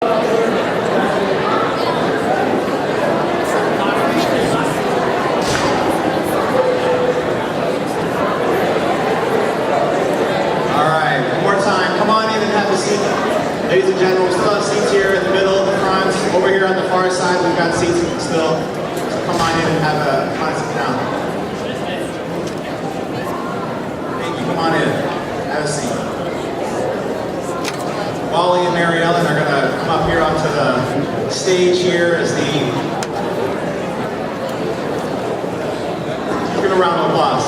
Ladies and gentlemen, we still have seats here in the middle, the front. Over here on the far side, we've got seats still. So come on in and come on, sit down. Thank you, come on in. Have a seat. Wally and Mary Ellen are going to come up here onto the stage here as give a round of applause.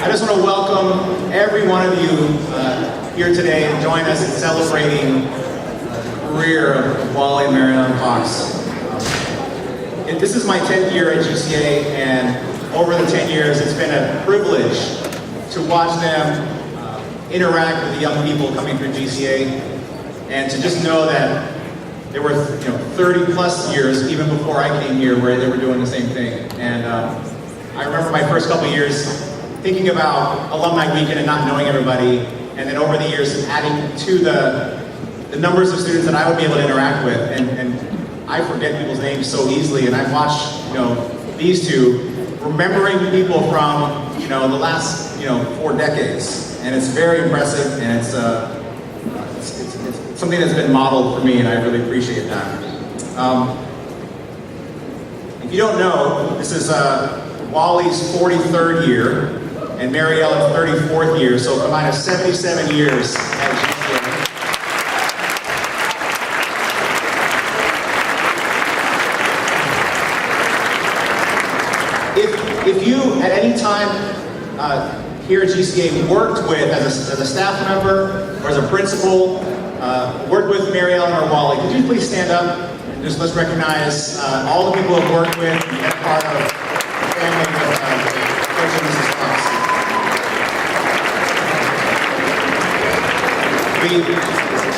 I just want to welcome every one of you here today and join us in celebrating the career of Wally and Mary Ellen Fox. This is my 10th year at GCA, and over the 10 years it's been a privilege to watch them interact with the young people coming through GCA, and to just know that there were 30 plus years even before I came here where they were doing the same thing. And I remember my first couple years thinking about alumni weekend and not knowing everybody, and then over the years adding to the numbers of students that I would be able to interact with, and I forget people's names so easily, and I've watched these two remembering people from the last 4 decades, and it's very impressive, and it's something that's been modeled for me, and I really appreciate that. If you don't know, this is Wally's 43rd year, and Mary Ellen's 34th year, so combined of 77 years at GCA. If you at any time here at GCA worked with, as a staff member or as a principal, worked with Mary Ellen or Wally, could you please stand up and just let's recognize all the people who have worked with and been part of the family of Coach and Mrs. Fox.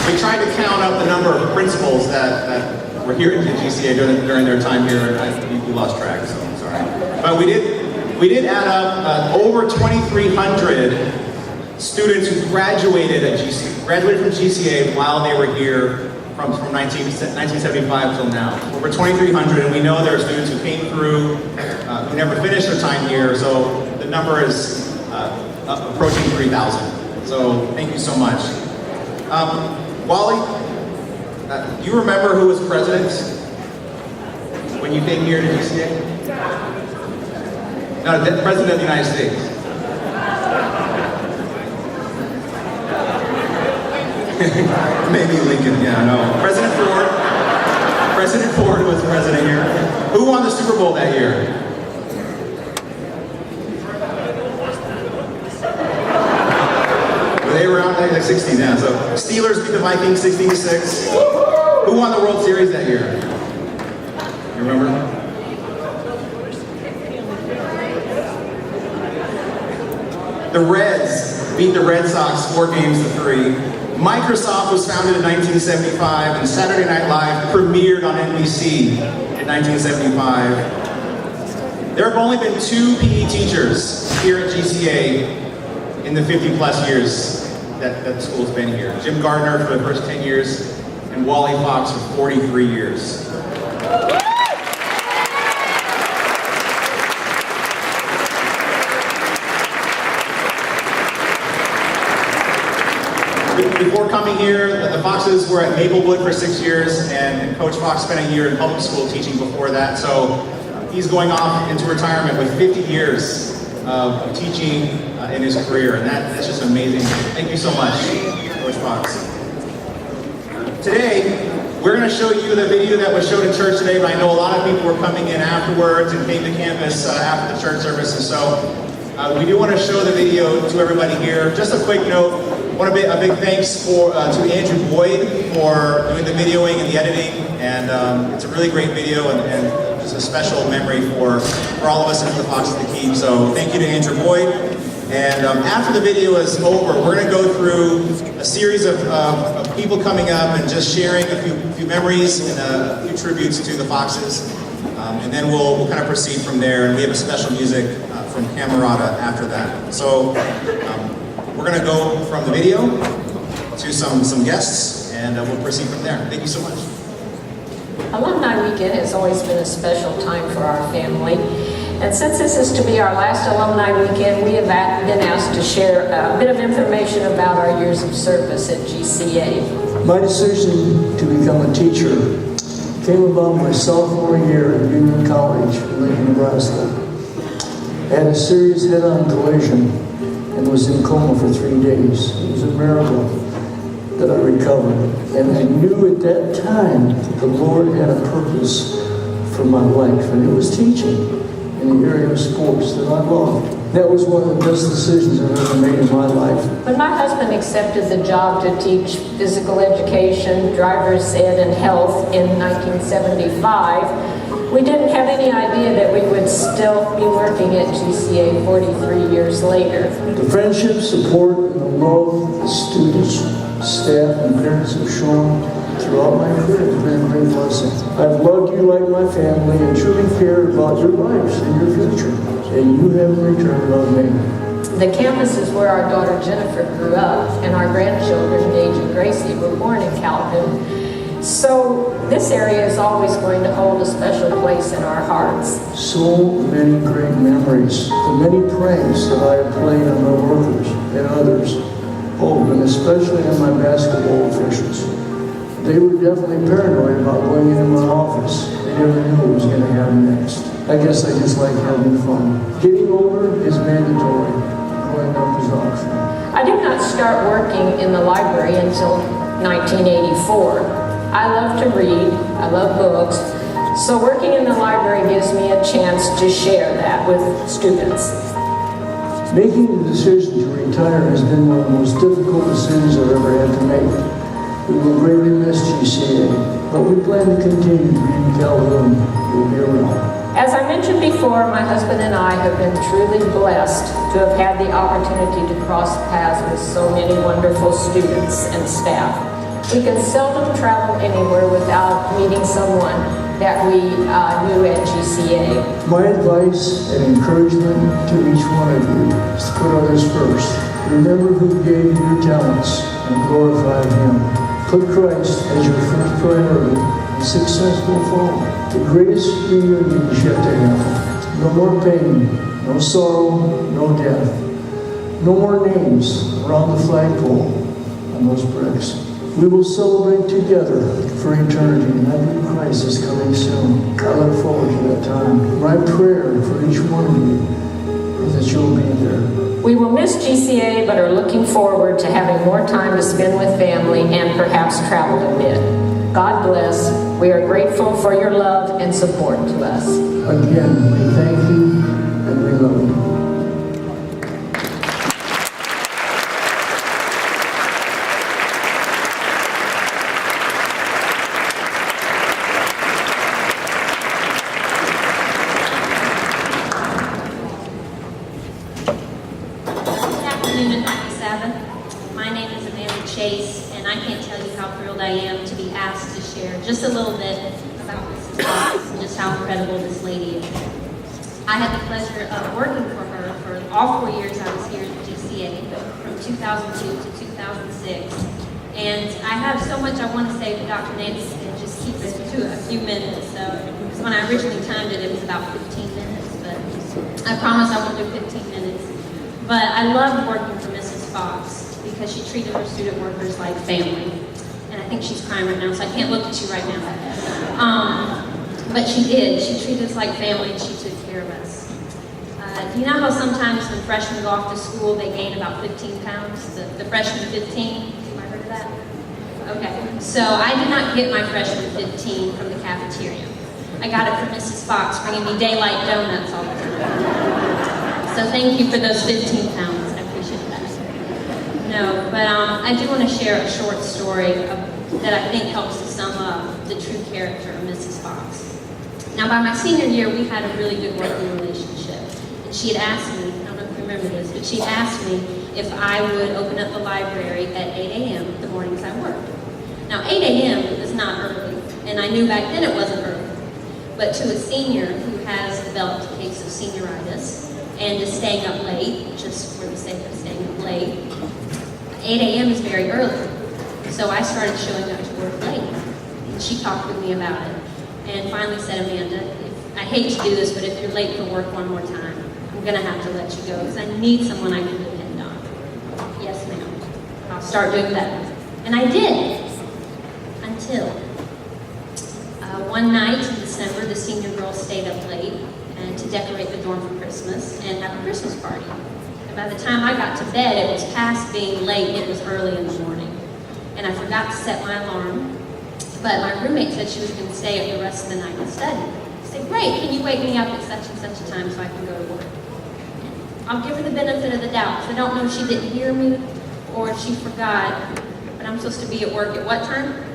We tried to count up the number of principals that were here at the GCA during their time here, and we lost track, so I'm sorry. But we did add up over 2,300 students who graduated from GCA while they were here from 1975 till now. Over 2,300, and we know there are students who came through who never finished their time here, so the number is approaching 3,000. So thank you so much. Wally, do you remember who was president when you came here to GCA? No, the President of the United States. Maybe Lincoln, yeah, no. President Ford was president here. Who won the Super Bowl that year? They were around like 60s now, so Steelers beat the Vikings 16-6. Who won the World Series that year? You remember? The Reds beat the Red Sox 4-3. Microsoft was founded in 1975, and Saturday Night Live premiered on NBC in 1975. There have only been 2 PE teachers here at GCA in the 50 plus years that the school's been here. Jim Gardner for the first 10 years, and Wally Fox for 43 years. Before coming here, the Foxes were at Maplewood for 6 years, and Coach Fox spent a year in public school teaching before that, so he's going off into retirement with 50 years of teaching in his career, and that's just amazing. Thank you so much, Coach Fox. Today, we're going to show you the video that was showed in church today, but I know a lot of people were coming in afterwards and came to campus after the church service, and so we do want to show the video to everybody here. Just a quick note, a big thanks to Andrew Boyd for doing the videoing and the editing, and it's a really great video and just a special memory for all of us at the Foxes the Keep. So thank you to Andrew Boyd. And after the video is over, we're going to go through a series of people coming up and just sharing a few memories and a few tributes to the Foxes. And then we'll kind of proceed from there. And we have a special music from Camerata after that. So we're going to go from the video to some guests, and we'll proceed from there. Thank you so much. Alumni Weekend has always been a special time for our family. And since this is to be our last Alumni Weekend, we have been asked to share a bit of information about our years of service at GCA. My decision to become a teacher came about my sophomore year at Union College in Lincoln, Nebraska. I had a serious head-on collision and was in coma for 3 days. It was a miracle that I recovered. And I knew at that time the Lord had a purpose for my life, and it was teaching in the area of sports that I loved. That was one of the best decisions I've ever made in my life. When my husband accepted the job to teach physical education, driver's ed, and health in 1975, we didn't have any idea that we would still be working at GCA 43 years later. The friendship, support, and the love the students, staff, and parents have shown throughout my career has been a great blessing. I've loved you like my family and truly care about your lives and your future. And you have in return loved me. The campus is where our daughter Jennifer grew up, and our grandchildren, Gage and Gracie, were born in Calhoun. So this area is always going to hold a special place in our hearts. So many great memories, the many pranks that I have played on my workers and others. Oh, and especially on my basketball officials. They were definitely paranoid about going into my office. They never knew what was going to happen next. I guess I just like having fun. Getting older is mandatory. Growing up is optional. I did not start working in the library until 1984. I love to read, I love books, so working in the library gives me a chance to share that with students. Making the decision to retire has been one of the most difficult decisions I've ever had to make. We will greatly miss GCA, but we plan to continue to be in Calhoun. We'll be around. As I mentioned before, my husband and I have been truly blessed to have had the opportunity to cross paths with so many wonderful students and staff. We can seldom travel anywhere without meeting someone that we knew at GCA. My advice and encouragement to each one of you is to put others first. Remember who gave you your talents and glorify Him. Put Christ as your first priority and success will follow. The greatest reunion is yet to happen. No more pain, no sorrow, no death. No more names around the flagpole on those bricks. We will celebrate together for eternity, and I believe Christ is coming soon. I look forward to that time. My prayer for each one of you is that you'll be there. We will miss GCA, but are looking forward to having more time to spend with family and perhaps travel a bit. God bless. We are grateful for your love and support to us. Again, we thank you and we love you. Just a little bit about Mrs. Fox and just how incredible this lady is. I had the pleasure of working for her for all 4 years I was here at GCA, from 2002 to 2006. And I have so much I want to say to Dr. Nancy, and just keep it to a few minutes. So, because when I originally timed it, it was about 15 minutes, but I promise I won't do 15 minutes. But I loved working for Mrs. Fox because she treated her student workers like family. And I think she's crying right now, so I can't look at you right now. But she did. She treated us like family, and she took care of us. You know how sometimes when freshmen go off to school, they gain about 15 pounds? The freshman 15? Have I heard of that? Okay. So I did not get my freshman 15 from the cafeteria. I got it from Mrs. Fox, bringing me daylight donuts all the time. So thank you for those 15 pounds. No, but I do want to share a short story that I think helps to sum up the true character of Mrs. Fox. Now, by my senior year, we had a really good working relationship. And she had asked me, I don't know if you remember this, but she asked me if I would open up the library at 8 a.m. the mornings I worked. Now, 8 a.m. is not early, and I knew back then it wasn't early. But to a senior who has developed a case of senioritis and is staying up late, just for the sake of staying up late, 8 a.m. is very early. So I started showing up to work late. And she talked with me about it and finally said, Amanda, I hate to do this, but if you're late for work one more time, I'm going to have to let you go because I need someone I can depend on. Yes, ma'am. I'll start doing that. And I did. Until one night in December, the senior girls stayed up late and to decorate the dorm for Christmas and have a Christmas party. And by the time I got to bed, it was past being late, it was early in the morning. And I forgot to set my alarm, but my roommate said she was going to stay up the rest of the night and study. I said, great, can you wake me up at such and such a time so I can go to work? I'll give her the benefit of the doubt, because I don't know if she didn't hear me or if she forgot, but I'm supposed to be at work at what time?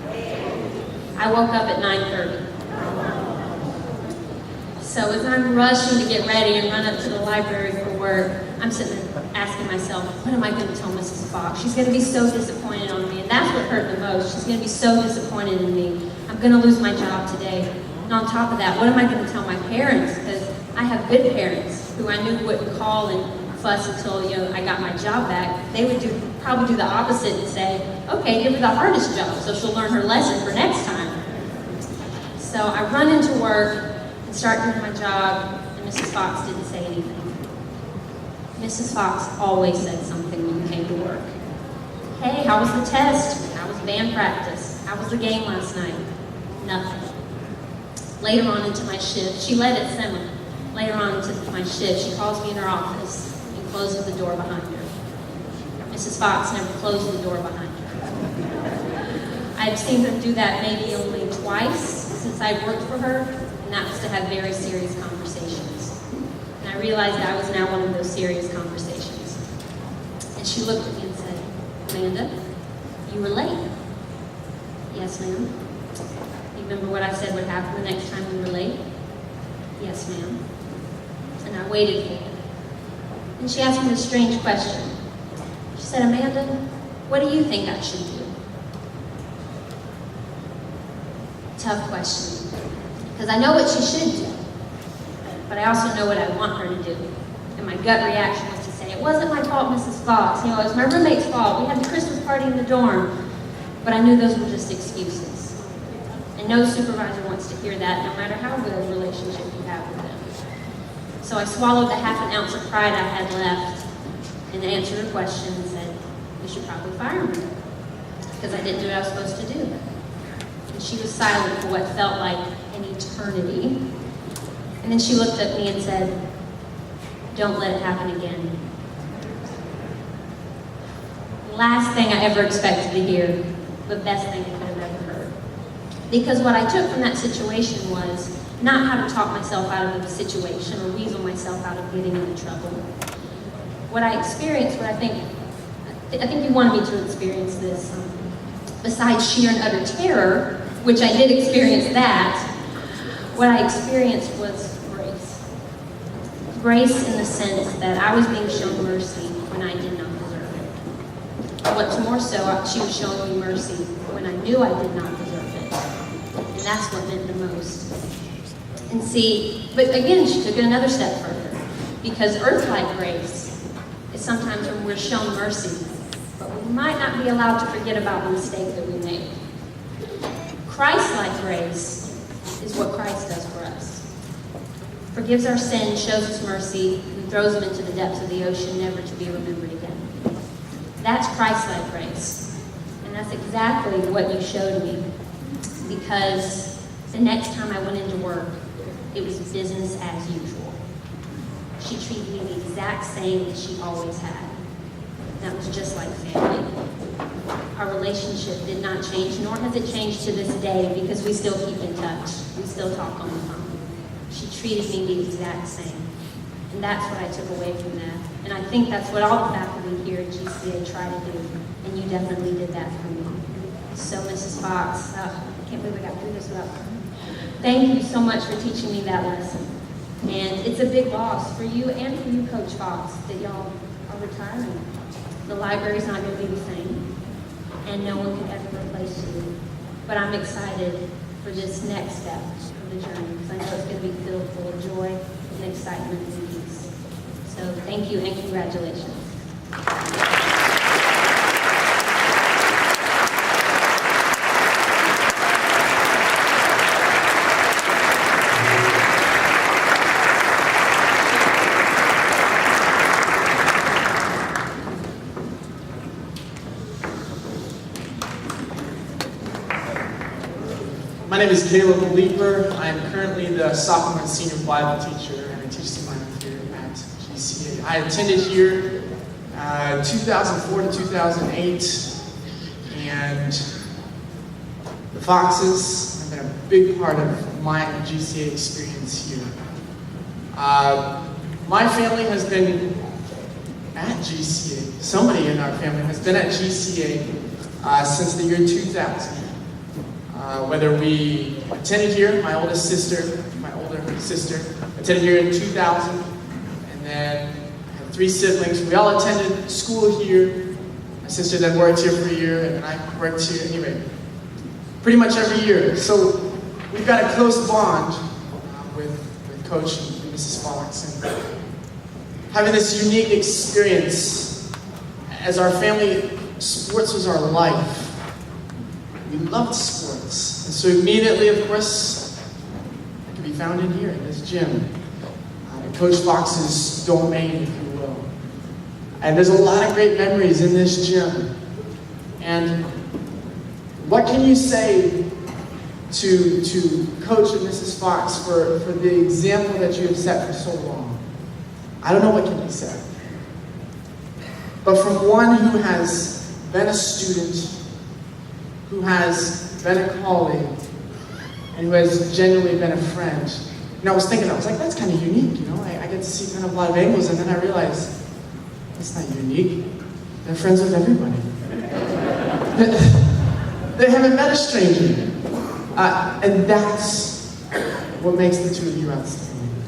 I woke up at 9:30. So as I'm rushing to get ready and run up to the library for work, I'm sitting there asking myself, what am I going to tell Mrs. Fox? She's going to be so disappointed on me, and that's what hurt the most. She's going to be so disappointed in me. I'm going to lose my job today. And on top of that, what am I going to tell my parents? Because I have good parents who I knew wouldn't call and fuss until I got my job back. They would probably do the opposite and say, okay, give her the hardest job so she'll learn her lesson for next time. So I run into work and start doing my job, and Mrs. Fox didn't say anything. Mrs. Fox always said something when we came to work. Hey, how was the test? How was band practice? How was the game last night? Nothing. Later on into my shift, she led at semi. Later on into my shift, she calls me in her office and closes the door behind her. Mrs. Fox never closed the door behind her. I've seen her do that maybe only twice since I've worked for her, and that was to have very serious conversations. And I realized I was now one of those serious conversations. And she looked at me and said, Amanda, you were late. Yes, ma'am. You remember what I said would happen the next time we were late? Yes, ma'am. And I waited for her. And she asked me a strange question. She said, Amanda, what do you think I should do? Tough question, because I know what she should do, but I also know what I want her to do. And my gut reaction was to say, it wasn't my fault, Mrs. Fox. It was my roommate's fault. We had the Christmas party in the dorm. But I knew those were just excuses. And no supervisor wants to hear that, no matter how good a relationship you have with them. So I swallowed the half an ounce of pride I had left and answered her question and said, you should probably fire me, because I didn't do what I was supposed to do. And she was silent for what felt like an eternity. And then she looked at me and said, don't let it happen again. Last thing I ever expected to hear, the best thing I could have ever heard. Because what I took from that situation was not how to talk myself out of the situation or weasel myself out of getting into trouble. What I experienced, what I think you wanted me to experience this, besides sheer and utter terror, which I did experience that, what I experienced was grace. Grace in the sense that I was being shown mercy when I did not deserve it. What's more so, she was showing me mercy when I knew I did not deserve it. And that's what meant the most. And see, but again, she took it another step further. Because earth-like grace is sometimes when we're shown mercy, but we might not be allowed to forget about the mistake that we made. Christ-like grace is what Christ does for us. Forgives our sins, shows us mercy, and throws them into the depths of the ocean, never to be remembered again. That's Christ-like grace. And that's exactly what you showed me. Because the next time I went into work, it was business as usual. She treated me the exact same as she always had. That was just like family. Our relationship did not change, nor has it changed to this day, because we still keep in touch. We still talk on the phone. She treated me the exact same. And that's what I took away from that. And I think that's what all the faculty here at GCA try to do. And you definitely did that for me. So Mrs. Fox, I can't believe I got through this without crying. Thank you so much for teaching me that lesson. And it's a big loss for you and for you, Coach Fox, that y'all are retiring. The library's not going to be the same, and no one can ever replace you. But I'm excited for this next step of the journey, because I know it's going to be filled full of joy and excitement and peace. So thank you and congratulations. My name is Caleb Leeper. I am currently the sophomore and senior Bible teacher, and I teach the minor here at GCA. I attended here 2004 to 2008, and the Foxes have been a big part of my GCA experience here. My family has been at GCA. Somebody in our family has been at GCA since the year 2000. Whether we attended here, my older sister attended here in 2000, and then I have 3 siblings. We all attended school here. My sister then worked here for a year, and then I worked here anyway, pretty much every year. So we've got a close bond with Coach and Mrs. Fox, and having this unique experience. As our family, sports was our life. We loved sports. And so immediately, of course, it can be found in here, in this gym. Coach Fox's domain, if you will. And there's a lot of great memories in this gym. And what can you say to Coach and Mrs. Fox for the example that you have set for so long? I don't know what can be said. But from one who has been a student, who has been a colleague, and who has genuinely been a friend. And I was like, that's kind of unique, you know? I get to see kind of a lot of angles, and then I realized, that's not unique. They're friends with everybody. They haven't met a stranger. And that's what makes the two of you outstanding,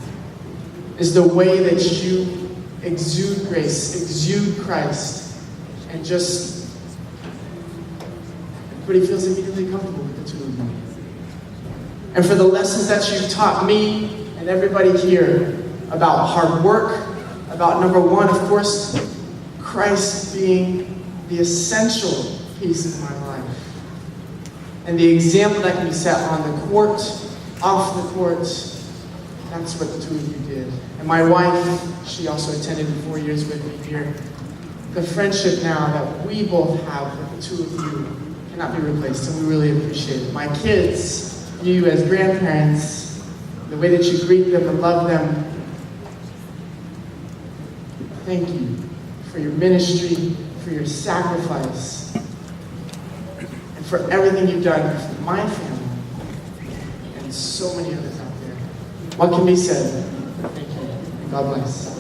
is the way that you exude grace, exude Christ, and just everybody feels immediately comfortable with the two of you. And for the lessons that you've taught me and everybody here about hard work, about number one, of course, Christ being the essential piece of my life. And the example that can be set on the court, off the court, that's what the two of you did. And my wife, she also attended 4 years with me here. The friendship now that we both have with the two of you cannot be replaced, and we really appreciate it. My kids, you as grandparents, the way that you greet them and love them, thank you for your ministry, for your sacrifice, and for everything you've done for my family and so many others out there. What can be said? Thank you, and God bless.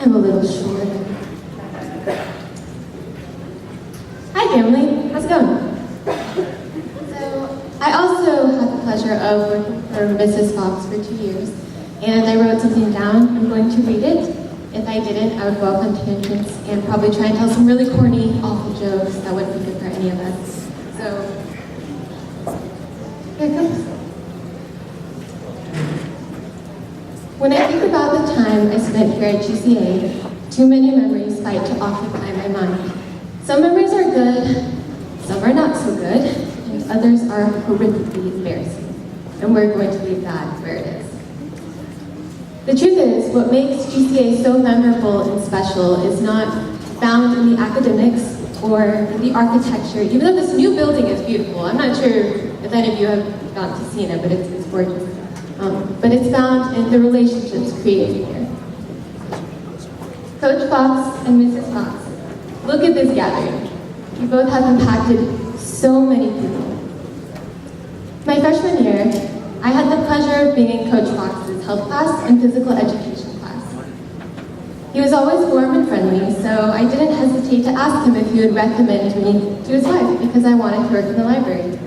I'm a little short. Hi family, how's it going? So, I also had the pleasure of working for Mrs. Fox for 2 years, and I wrote something down. I'm going to read it. If I didn't, I would go off on tangents and probably try and tell some really corny, awful jokes that wouldn't be good for any of us. So, here it comes. When I think about the time I spent here at GCA, too many memories fight to occupy my mind. Some memories are good, some are not so good, and others are horrifically embarrassing. And we're going to leave that where it is. The truth is, what makes GCA so memorable and special is not found in the academics or in the architecture, even though this new building is beautiful. I'm not sure if any of you have gotten to see it, but it's gorgeous. But it's found in the relationships created here. Coach Fox and Mrs. Fox, Look at this gathering. You both have impacted so many people. My freshman year, I had the pleasure of being in Coach Fox's health class and physical education class. He was always warm and friendly, so I didn't hesitate to ask him if he would recommend me to his wife because I wanted to work in the library.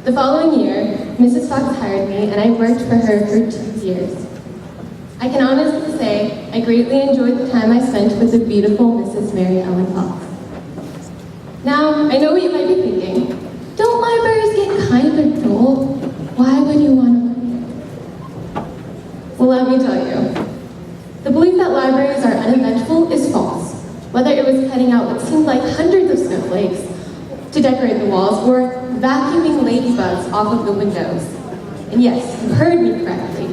The following year, Mrs. Fox hired me and I worked for her for 2 years. I can honestly say I greatly enjoyed the time I spent with the beautiful Mrs. Mary Ellen Fox. Now, I know what you might be thinking. Don't libraries get kind of dull? Why would you want to work here? Well, let me tell you. The belief that libraries are uneventful is false. Whether it was cutting out what seemed like hundreds of snowflakes to decorate the walls or vacuuming ladybugs off of the windows. And yes, you heard me correctly.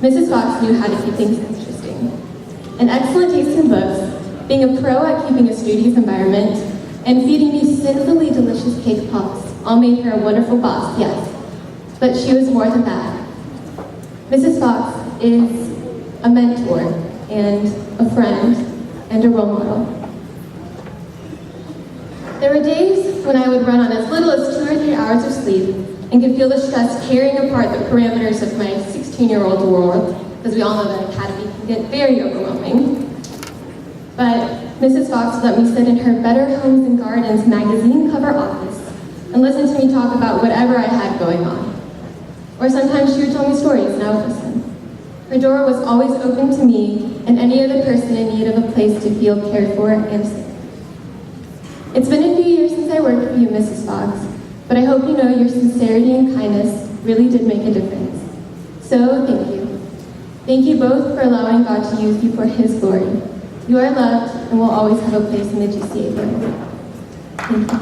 Mrs. Fox knew how to keep things interesting. An excellent taste in books, being a pro at keeping a studious environment, and feeding me sinfully delicious cake pops all made her a wonderful boss, yes. But she was more than that. Mrs. Fox is a mentor and a friend and a role model. There were days when I would run on as little as 2 or 3 hours of sleep and could feel the stress tearing apart the parameters of my 16-year-old world, because we all know that academy can get very overwhelming. But Mrs. Fox would let me sit in her Better Homes and Gardens magazine cover office and listen to me talk about whatever I had going on. Or sometimes she would tell me stories and I would listen. Her door was always open to me and any other person in need of a place to feel cared for and safe. It's been a few years since I worked for you, Mrs. Fox, but I hope you know your sincerity and kindness really did make a difference. So, thank you. Thank you both for allowing God to use you for His glory. You are loved and will always have a place in the GCA family. Thank you.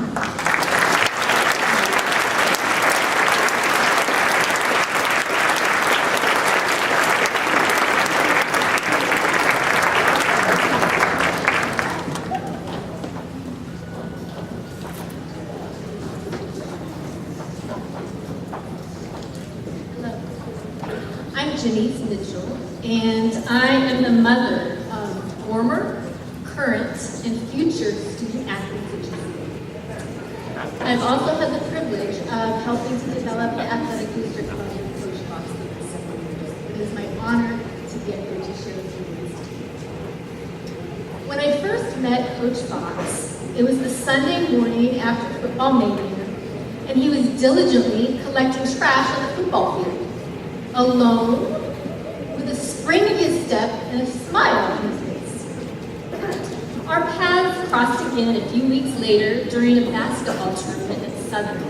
I'm Janice Mitchell, and I am the mother of former, current, and future student athletes at GCA. I've also had the privilege of helping to develop the athletic booster club with Coach Fox for the last several years. It is my honor to get here to share with you this today. When I first met Coach Fox, it was the Sunday morning after football mania, and he was diligently collecting trash on the football field. Alone, with a spring in his step and a smile on his face. Our paths crossed again a few weeks later during a basketball tournament at Southern.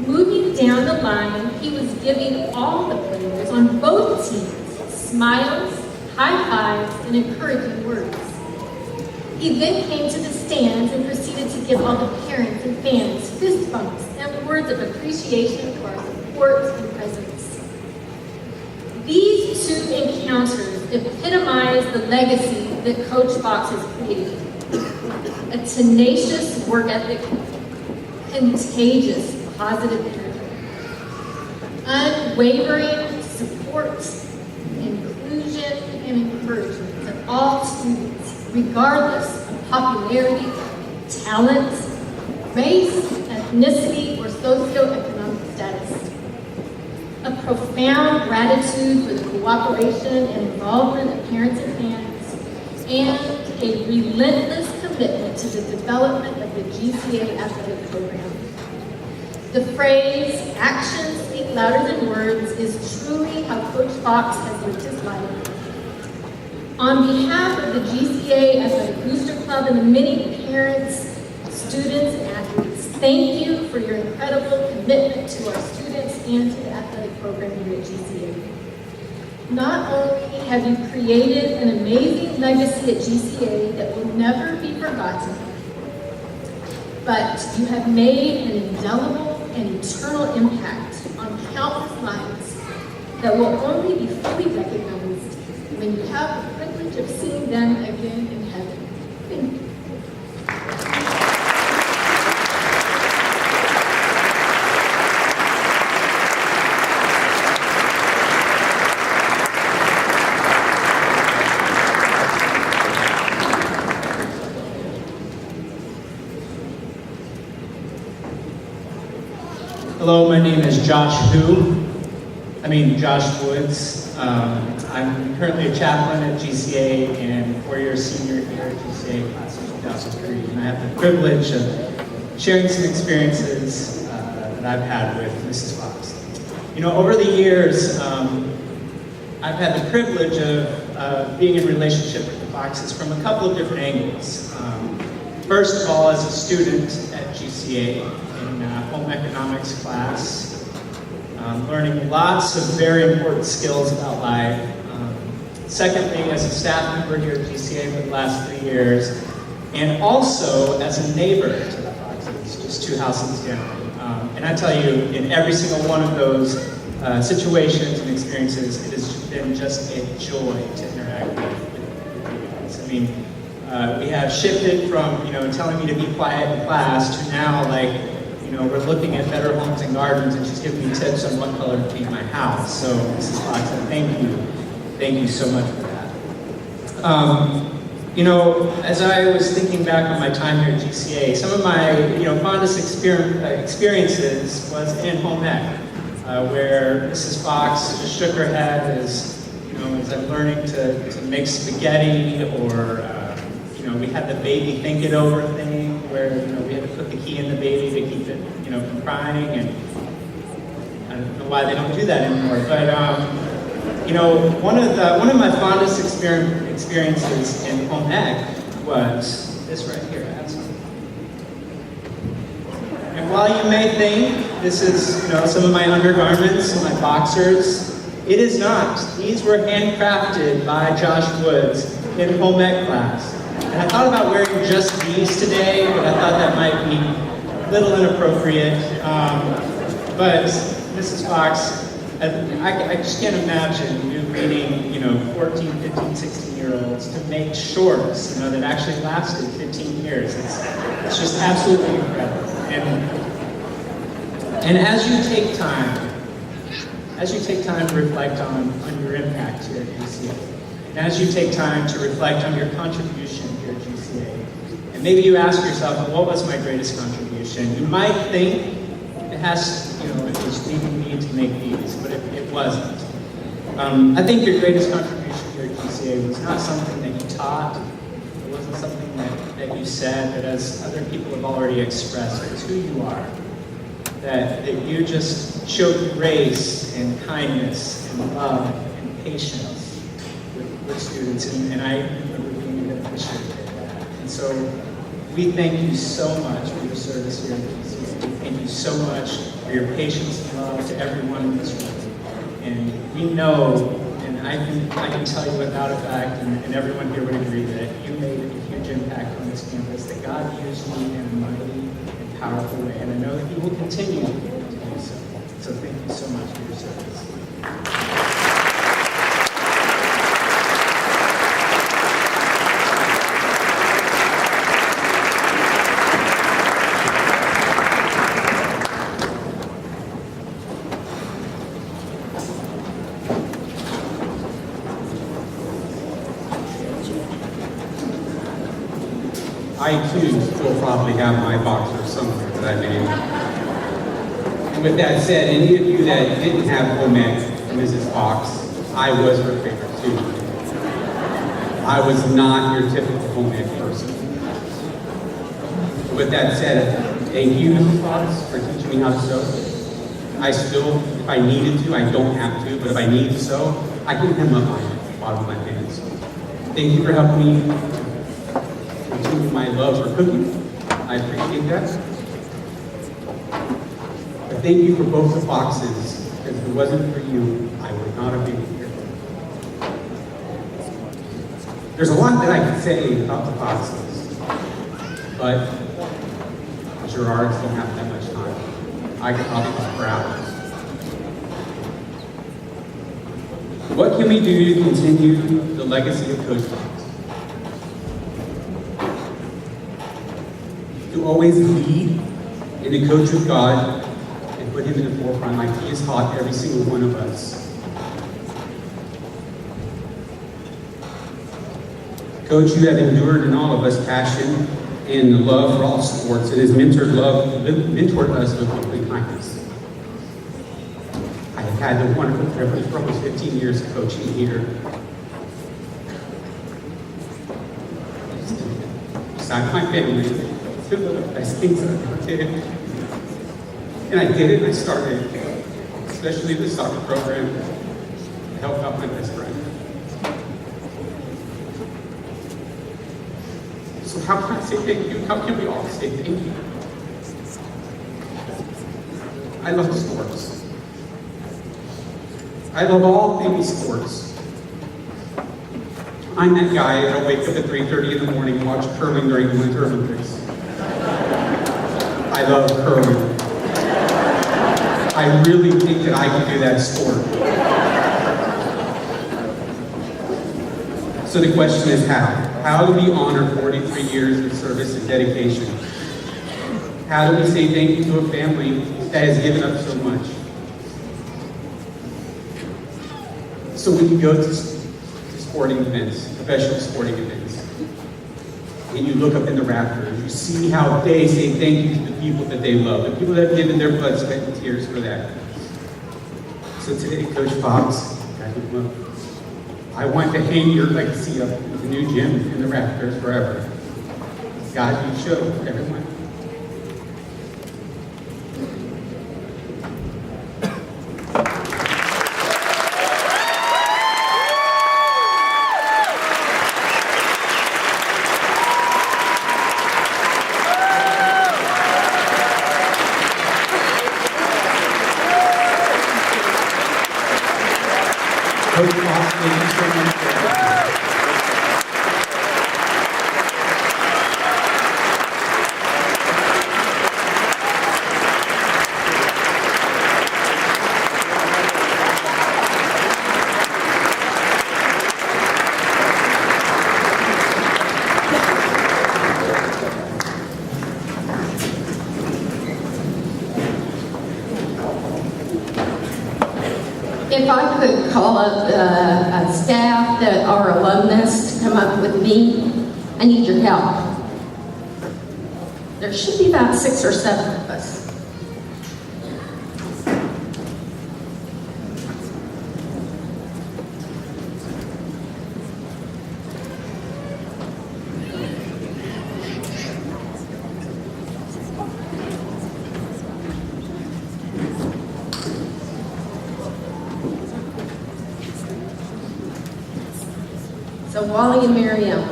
Moving down the line, he was giving all the players on both teams smiles, high fives, and encouraging words. He then came to the stands and proceeded to give all the parents and fans fist bumps and words of appreciation for our support and presence. These two encounters epitomize the legacy that Coach Fox has created. A tenacious work ethic, contagious positive energy, unwavering support, inclusion, and encouragement of all students, regardless of popularity, talent, race, ethnicity, or socioeconomic status. A profound gratitude for the cooperation and involvement of parents and fans, and a relentless commitment to the development of the GCA athletic program. The phrase, "actions speak louder than words," is truly how Coach Fox has lived his life. On behalf of the GCA Athletic Booster Club and the many parents, students, and athletes, thank you for your incredible commitment to our students and to the athletic program here at GCA. Not only have you created an amazing legacy at GCA that will never be forgotten, but you have made an indelible and eternal impact on countless lives that will only be fully recognized when you have the privilege of seeing them again in heaven. Thank you. Hello, my name is Josh Josh Woods. I'm currently a chaplain at GCA and 4-year senior here at GCA, class of 2003. And I have the privilege of sharing some experiences that I've had with Mrs. Fox. You know, over the years, I've had the privilege of being in relationship with the Foxes from a couple of different angles. First of all, as a student at GCA in home economics class, learning lots of very important skills about life. Secondly, as a staff member here at GCA for the last 3 years, and also as a neighbor to the Foxes, just 2 houses down. And I tell you, in every single one of those situations and experiences, it has been just a joy to interact with you guys. I mean, we have shifted from, telling me to be quiet in class to now, we're looking at Better Homes and Gardens, and she's giving me tips on what color to paint my house. So, Mrs. Fox, thank you. Thank you so much for that. As I was thinking back on my time here at GCA, some of my, fondest experiences was in home ec, where Mrs. Fox just shook her head as I'm learning to make spaghetti, or we had the baby think it over thing, where we had to put the key in the baby to keep it from crying, and I don't know why they don't do that anymore. But one of my fondest experiences in home ec was this right here. And while you may think this is some of my undergarments and my boxers, it is not. These were handcrafted by Josh Woods in home ec class. And I thought about wearing just these today, but I thought that might be a little inappropriate. But Mrs. Fox, I just can't imagine you reading, 14, 15, 16-year-olds to make shorts, that actually lasted 15 years. It's just absolutely incredible. And as you take time to reflect on your impact here at GCA, and as you take time to reflect on your contribution here at GCA, and maybe you ask yourself, what was my greatest contribution? You might think it was leading me to make these, but it wasn't. I think your greatest contribution here at GCA was not something that you taught, it wasn't something that you said, but as other people have already expressed, it's who you are. That you just showed grace and kindness and love and patience with students, and I remember being an appreciative of that. And so we thank you so much for your service here at GCA. We thank you so much for your patience and love to everyone in this room. And we know, and I can tell you without a fact, and everyone here would agree, that you made a huge impact on this campus, that God used you in a mighty and powerful way. And I know that He will continue to do so. So thank you so much for your service. I too will probably have my boxer somewhere that I made. And with that said, any of you that didn't have home ec, Mrs. Fox, I was her favorite student. I was not your typical home ec person. With that said, thank you, Mrs. Fox, for teaching me how to sew. I still, if I needed to, I don't have to, but if I need to sew, I can hem up my bottom of my pants. Thank you for helping me continue my love for cooking. I appreciate that. But thank you for both the Foxes, because if it wasn't for you, I would not have been here. There's a lot that I could say about the Foxes, but Gerards don't have that much time. I could probably talk for hours. What can we do to continue the legacy of Coach Fox? To always lead in the coach of God and put Him in the forefront like He has taught every single one of us. Coach, you have endured in all of us passion and love for all sports, and has mentored us with complete kindness. had the wonderful privilege for almost 15 years of coaching here. Beside my family, to the best things that I ever did. And I did it, I started, especially the soccer program, to help out my best friend. So how can I say thank you? How can we all say thank you? I love sports. I love all things sports. I'm that guy that'll wake up at 3:30 in the morning and watch curling during the Winter Olympics. I love curling. I really think that I can do that sport. So the question is how? How do we honor 43 years of service and dedication? How do we say thank you to a family that has given up so much? So when you go to sporting events, professional sporting events, and you look up in the rafters, you see how they say thank you to the people that they love, the people that have given their blood, sweat, and tears for that. So today, Coach Fox, I want to hang your legacy up in the new gym in the rafters forever. God, you show everyone. Coach Fox, thank you so much for that. If I could call up a staff that are alumnus to come up with me, I need your help. There should be about 6 or 7 of us. So Wally and Miriam,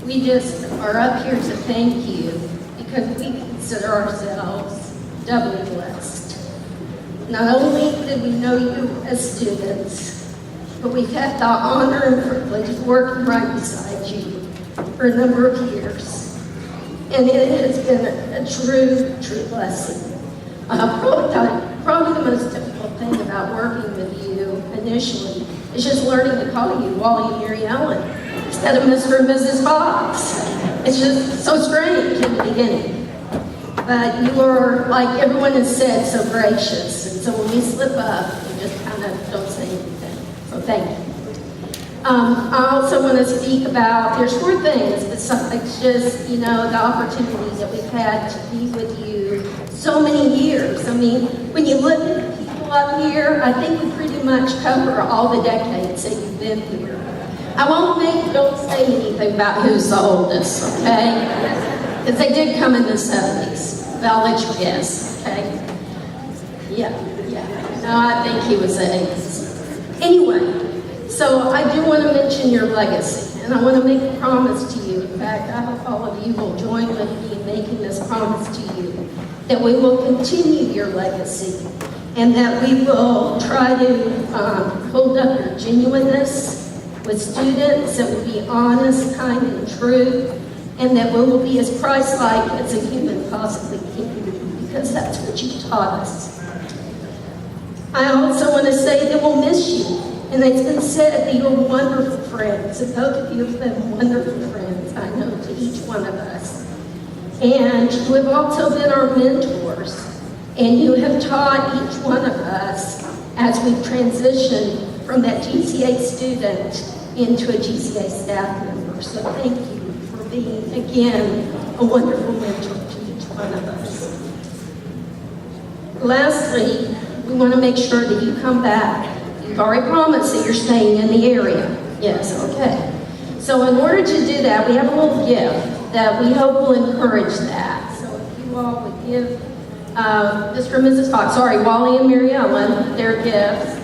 we just are up here to thank you because we consider ourselves doubly blessed. Not only did we know you as students, but we've had the honor and privilege of working right beside you for a number of years. And it has been a true blessing. Probably the most difficult thing about working with you initially is just learning to call you Wally and Mary Ellen instead of Mr. and Mrs. Fox. It's just so strange in the beginning. But you are, like everyone has said, so gracious. And so when we slip up, you just kind of don't say anything. So thank you. I also want to speak about, there's 4 things besides just, the opportunity that we've had to be with you so many years. I mean, when you look at the people up here, I think we pretty much cover all the decades that you've been here. Don't say anything about who's the oldest, okay? Because they did come in the 70s. But I'll let you guess, okay? Yeah. No, I think he was the 80s. Anyway, so I do want to mention your legacy, and I want to make a promise to you. In fact, I hope all of you will join with me in making this promise to you, that we will continue your legacy, and that we will try to hold up your genuineness with students, that will be honest, kind, and true, and that we will be as Christ-like as a human possibly can be, because that's what you taught us. I also want to say that we'll miss you. And it's been said that you're wonderful friends, and both of you have been wonderful friends, I know, to each one of us. And you have also been our mentors, and you have taught each one of us as we transitioned from that GCA student into a GCA staff member. So thank you for being, again, a wonderful mentor to each one of us. Lastly, we want to make sure that you come back. You've already promised that you're staying in the area. Yes, okay. So in order to do that, we have a little gift that we hope will encourage that. So if you all would give Mr. and Mrs. Fox, sorry, Wally and Mary Ellen, their gifts.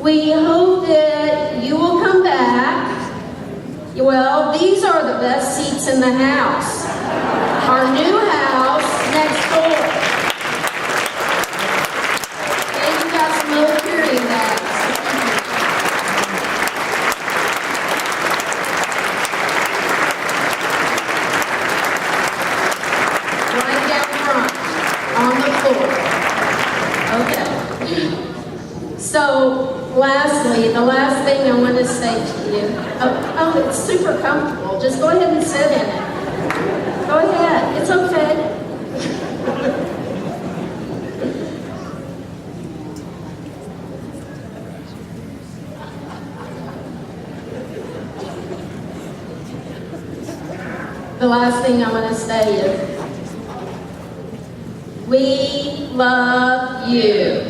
We hope that you will come back. Well, these are the best seats in the house. Our new house next door. And you got some little carrying bags. Right down front, on the floor. Okay. So, lastly, the last thing I want to say to you, oh, it's super comfortable. Just go ahead and sit in it. Go ahead, it's okay. The last thing I want to say is, we love you.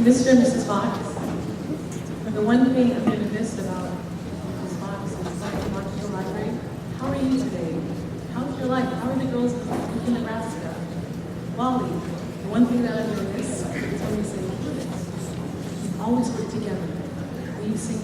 Mr. and Mrs. Fox, the one thing I'm going to miss about Mrs. Fox is like Mark to the library. How are you today? How's your life? How are the girls in Nebraska? Wally, the one thing that I'm going to miss is when you say, we always work together. We sing